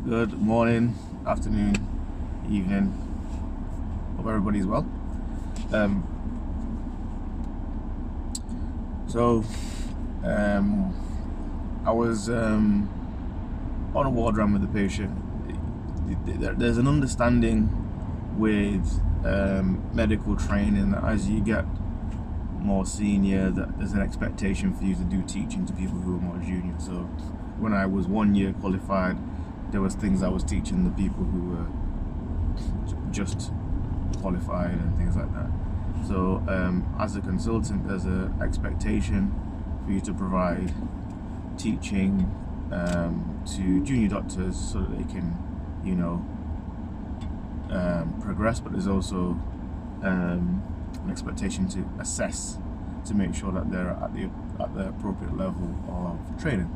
Good morning, afternoon, evening. Hope everybody's well. Um, so, I was on a ward round with the patient. There's an understanding with medical training that as you get more senior, that there's an expectation for you to do teaching to people who are more junior. So, when I was 1 year qualified, there was things I was teaching the people who were just qualified and things like that. So as a consultant, there's an expectation for you to provide teaching to junior doctors so that they can, progress. But there's also an expectation to assess to make sure that they're at the appropriate level of training.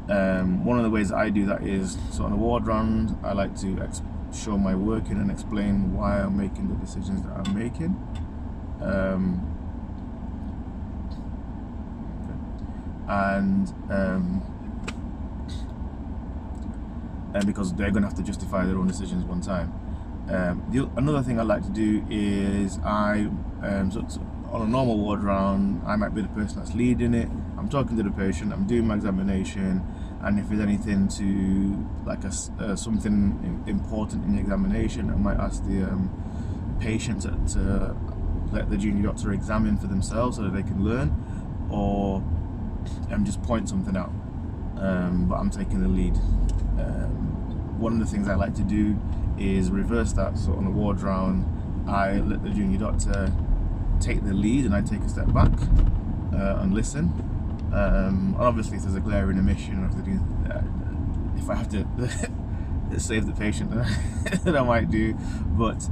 One of the ways that I do that is, so on a ward round, I like to show my working and explain why I'm making the decisions that I'm making. And because they're going to have to justify their own decisions one time. Another thing I like to do is so on a normal ward round, I might be the person that's leading it. I'm talking to the patient, I'm doing my examination, and if there's anything something important in the examination, I might ask the patient to let the junior doctor examine for themselves so that they can learn, or just point something out. But I'm taking the lead. One of the things I like to do is reverse that. So on a ward round, I let the junior doctor take the lead and I take a step back and listen. And obviously if there's a glaring omission, if I have to save the patient, then I might do. But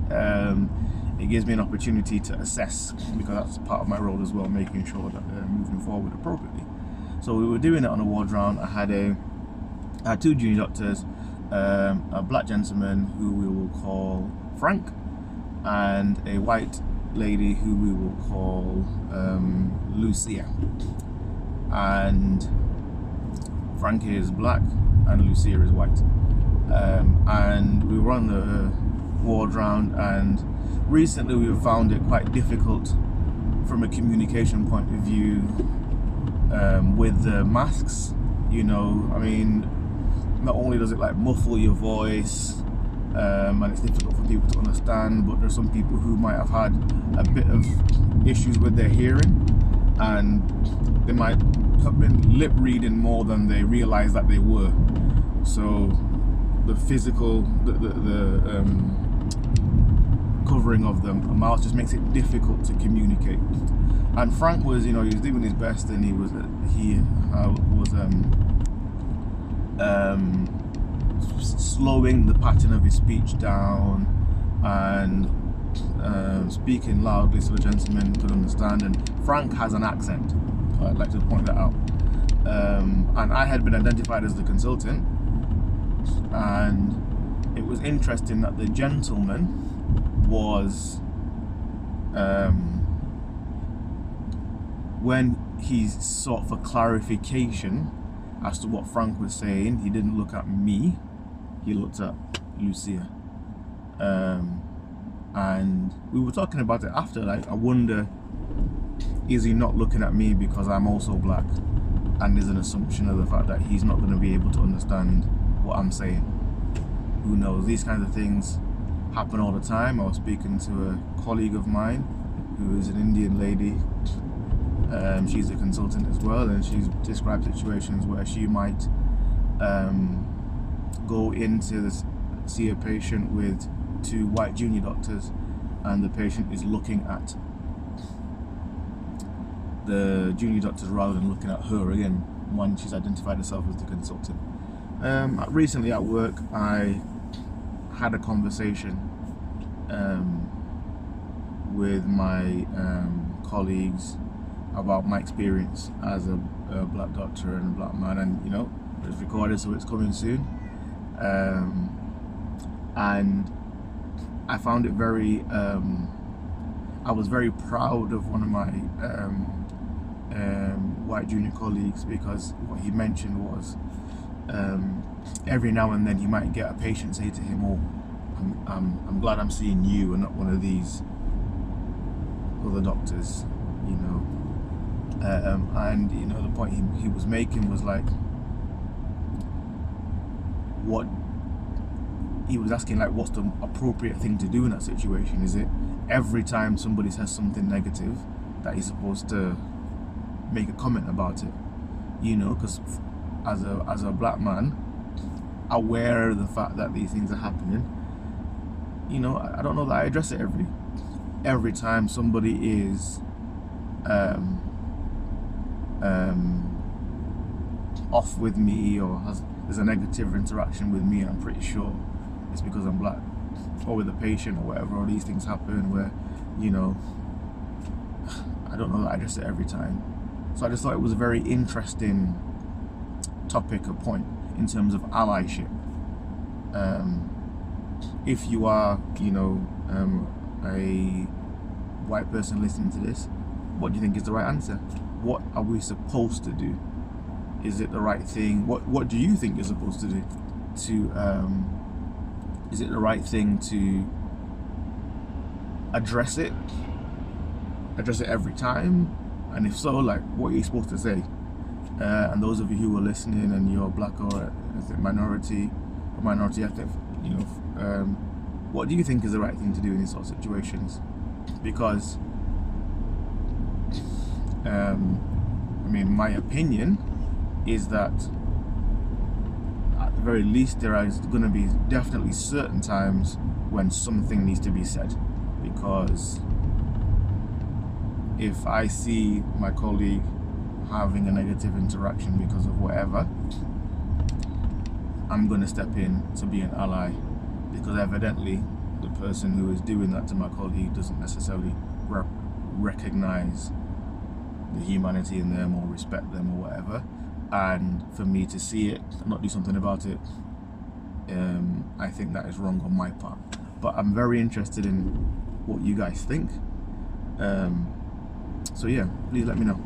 it gives me an opportunity to assess, because that's part of my role as well, making sure that they're moving forward appropriately. So we were doing it on a ward round. I had two junior doctors, a black gentleman who we will call Frank, and a white lady who we will call Lucia. And Frank is black and Lucia is white. And we were on the ward round, and recently we've found it quite difficult from a communication point of view with the masks. Not only does it muffle your voice, and it's difficult for people to understand, but there's some people who might have had a bit of issues with their hearing, and they might have been lip reading more than they realized that they were. So the physical, the covering of the mouth just makes it difficult to communicate. And Frank was, he was doing his best, and he was slowing the pattern of his speech down and speaking loudly so the gentleman could understand. And Frank has an accent, so I'd like to point that out. And I had been identified as the consultant, and it was interesting that the gentleman was, when he sought for clarification as to what Frank was saying, he didn't look at me, he looked at Lucia. And we were talking about it after, I wonder, is he not looking at me because I'm also black, and there's an assumption of the fact that he's not going to be able to understand what I'm saying? Who knows? These kinds of things happen all the time. I was speaking to a colleague of mine who is an Indian lady. She's a consultant as well, and she's described situations where she might go into see a patient with two white junior doctors, and the patient is looking at the junior doctors rather than looking at her again when she's identified herself as the consultant. Recently at work, I had a conversation with my colleagues about my experience as a black doctor and a black man, and it's recorded, so it's coming soon. And I found it very, I was very proud of one of my white junior colleagues, because what he mentioned was every now and then you might get a patient say to him, "Oh, I'm glad I'm seeing you and not one of these other doctors," you know. And you know, the point he was making was like, what he was asking, like, what's the appropriate thing to do in that situation? Is it every time somebody says something negative that he's supposed to make a comment about it? You know, because as a black man, aware of the fact that these things are happening, you know, I don't know that I address it every time somebody is off with me, or there's a negative interaction with me, and I'm pretty sure it's because I'm black, or with a patient or whatever, or these things happen where, you know, I don't know that I address it every time. So I just thought it was a very interesting topic or point in terms of allyship. If you are, you know, a white person listening to this, what do you think is the right answer? What are we supposed to do? Is it the right thing? What do you think you're supposed to do? Is it the right thing to address it every time? And if so, like, what are you supposed to say? And those of you who are listening and you're black or minority ethnic, you know, what do you think is the right thing to do in these sort of situations? Because I mean, my opinion is that at the very least there is going to be definitely certain times when something needs to be said, because if I see my colleague having a negative interaction because of whatever, I'm going to step in to be an ally, because evidently the person who is doing that to my colleague doesn't necessarily recognize the humanity in them or respect them or whatever. And for me to see it and not do something about it, I think that is wrong on my part. But I'm very interested in what you guys think. So yeah, please let me know.